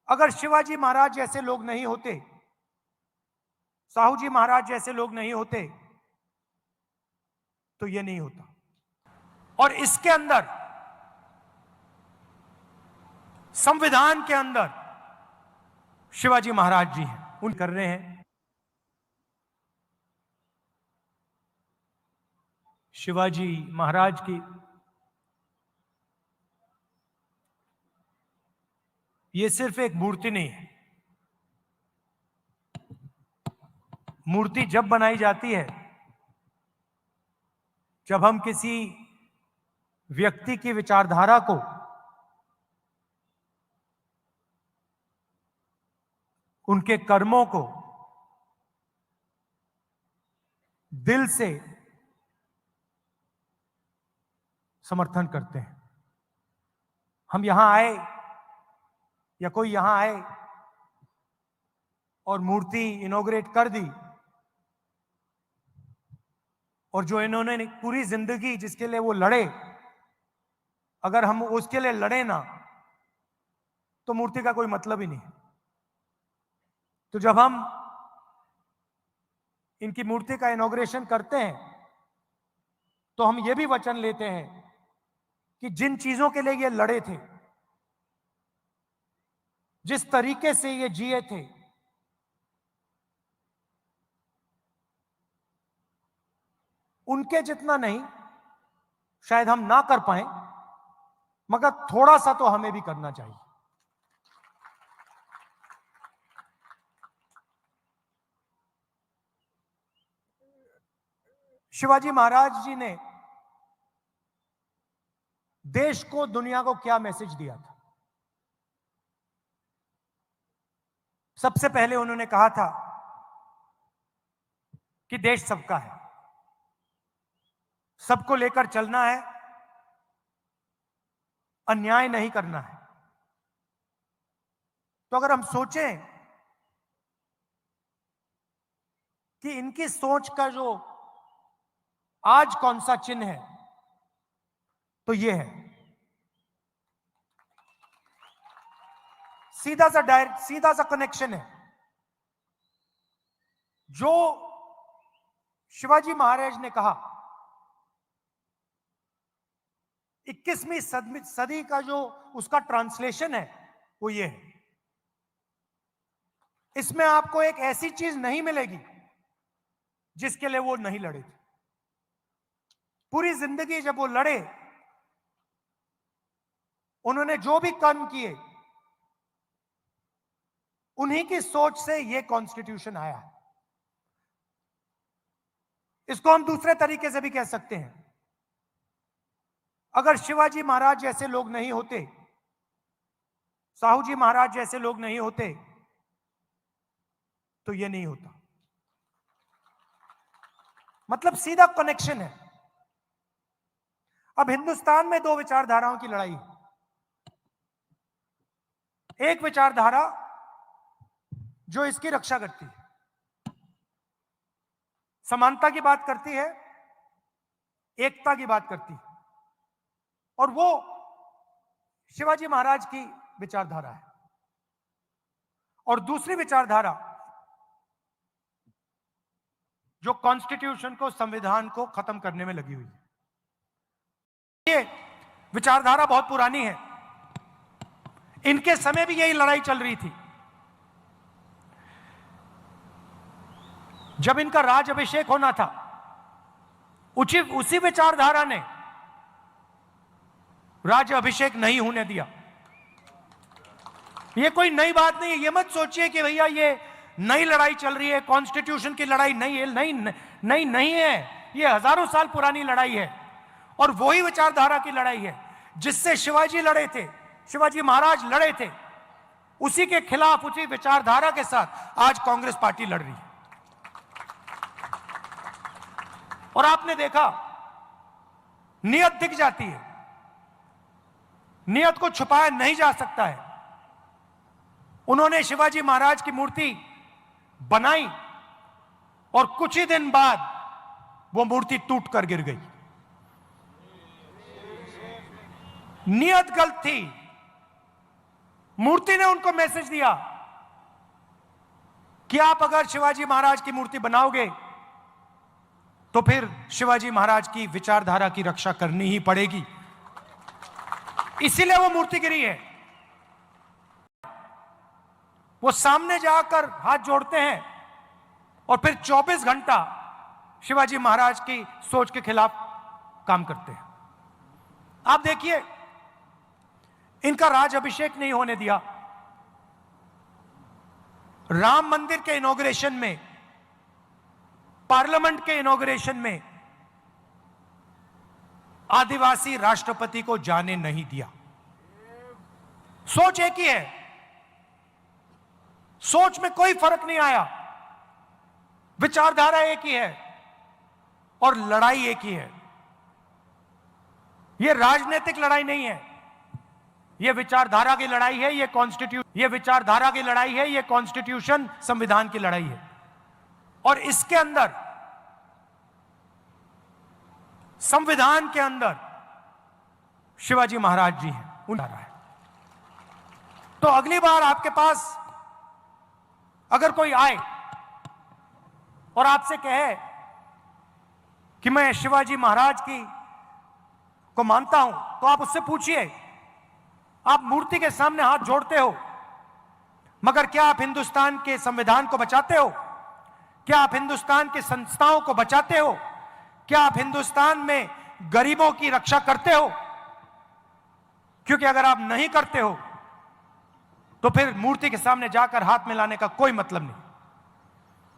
अगर शिवाजी महाराज जैसे लोग नहीं होते, साहू जी महाराज जैसे लोग नहीं होते, तो यह नहीं होता। और इसके अंदर, संविधान के अंदर शिवाजी महाराज जी हैं, उन कर रहे हैं। शिवाजी महाराज की यह सिर्फ एक मूर्ति नहीं है। मूर्ति जब बनाई जाती है, जब हम किसी व्यक्ति की विचारधारा को उनके कर्मों को दिल से समर्थन करते हैं। हम यहां आए या कोई यहां आए और मूर्ति इनॉग्रेट कर दी, और जो इन्होंने पूरी जिंदगी जिसके लिए वो लड़े, अगर हम उसके लिए लड़े ना, तो मूर्ति का कोई मतलब ही नहीं। तो जब हम इनकी मूर्ति का इनॉग्रेशन करते हैं, तो हम ये भी वचन लेते हैं कि जिन चीजों के लिए ये लड़े थे, जिस तरीके से ये जिए थे, उनके जितना नहीं शायद हम ना कर पाए, मगर थोड़ा सा तो हमें भी करना चाहिए। शिवाजी महाराज जी ने देश को, दुनिया को क्या मैसेज दिया था? सबसे पहले उन्होंने कहा था कि देश सबका है, सबको लेकर चलना है, अन्याय नहीं करना है। तो अगर हम सोचें कि इनकी सोच का जो आज कौन सा चिन्ह है, तो यह है सीधा सा कनेक्शन है। जो शिवाजी महाराज ने कहा, 21वीं सदी का जो उसका ट्रांसलेशन है, वो ये है। इसमें आपको एक ऐसी चीज नहीं मिलेगी जिसके लिए वो नहीं लड़े थे। पूरी जिंदगी जब वो लड़े, उन्होंने जो भी कर्म किए, उन्हीं की सोच से ये कॉन्स्टिट्यूशन आया है। इसको हम दूसरे तरीके से भी कह सकते हैं, अगर शिवाजी महाराज जैसे लोग नहीं होते, साहू जी महाराज जैसे लोग नहीं होते, तो ये नहीं होता। मतलब सीधा कनेक्शन है। अब हिंदुस्तान में दो विचारधाराओं की लड़ाई है। एक विचारधारा जो इसकी रक्षा करती है, समानता की बात करती है, एकता की बात करती है, और वो शिवाजी महाराज की विचारधारा है। और दूसरी विचारधारा जो कॉन्स्टिट्यूशन को, संविधान को खत्म करने में लगी हुई है। ये विचारधारा बहुत पुरानी है, इनके समय भी यही लड़ाई चल रही थी। जब इनका राज अभिषेक होना था, उसी विचारधारा ने राज अभिषेक नहीं होने दिया। यह कोई नई बात नहीं है। यह मत सोचिए कि भैया ये नई लड़ाई चल रही है, कॉन्स्टिट्यूशन की लड़ाई नई है। नहीं है, यह हजारों साल पुरानी लड़ाई है, और वही विचारधारा की लड़ाई है जिससे शिवाजी लड़े थे, शिवाजी महाराज लड़े थे। उसी के खिलाफ, उसी विचारधारा के साथ आज कांग्रेस पार्टी लड़ रही है। और आपने देखा, नियत दिख जाती है, नियत को छुपाया नहीं जा सकता है। उन्होंने शिवाजी महाराज की मूर्ति बनाई और कुछ ही दिन बाद वो मूर्ति टूट कर गिर गई। नियत गलत थी, मूर्ति ने उनको मैसेज दिया कि आप अगर शिवाजी महाराज की मूर्ति बनाओगे तो फिर शिवाजी महाराज की विचारधारा की रक्षा करनी ही पड़ेगी। इसीलिए वो मूर्ति गिरी है। वो सामने जाकर हाथ जोड़ते हैं और फिर 24 घंटा शिवाजी महाराज की सोच के खिलाफ काम करते हैं। आप देखिए, इनका राज अभिषेक नहीं होने दिया। राम मंदिर के इनॉग्रेशन में, पार्लियामेंट के इनॉग्रेशन में आदिवासी राष्ट्रपति को जाने नहीं दिया। सोच एक ही है, सोच में कोई फर्क नहीं आया, विचारधारा एक ही है और लड़ाई एक ही है। यह राजनीतिक लड़ाई नहीं है, यह विचारधारा की लड़ाई है। यह विचारधारा की लड़ाई है, यह कॉन्स्टिट्यूशन, संविधान की लड़ाई है। और इसके अंदर, संविधान के अंदर शिवाजी महाराज जी हैं, उनका रहा है। तो अगली बार आपके पास अगर कोई आए और आपसे कहे कि मैं शिवाजी महाराज को मानता हूं, तो आप उससे पूछिए, आप मूर्ति के सामने हाथ जोड़ते हो, मगर क्या आप हिंदुस्तान के संविधान को बचाते हो? क्या आप हिंदुस्तान की संस्थाओं को बचाते हो? क्या आप हिंदुस्तान में गरीबों की रक्षा करते हो? क्योंकि अगर आप नहीं करते हो तो फिर मूर्ति के सामने जाकर हाथ मिलाने का कोई मतलब नहीं।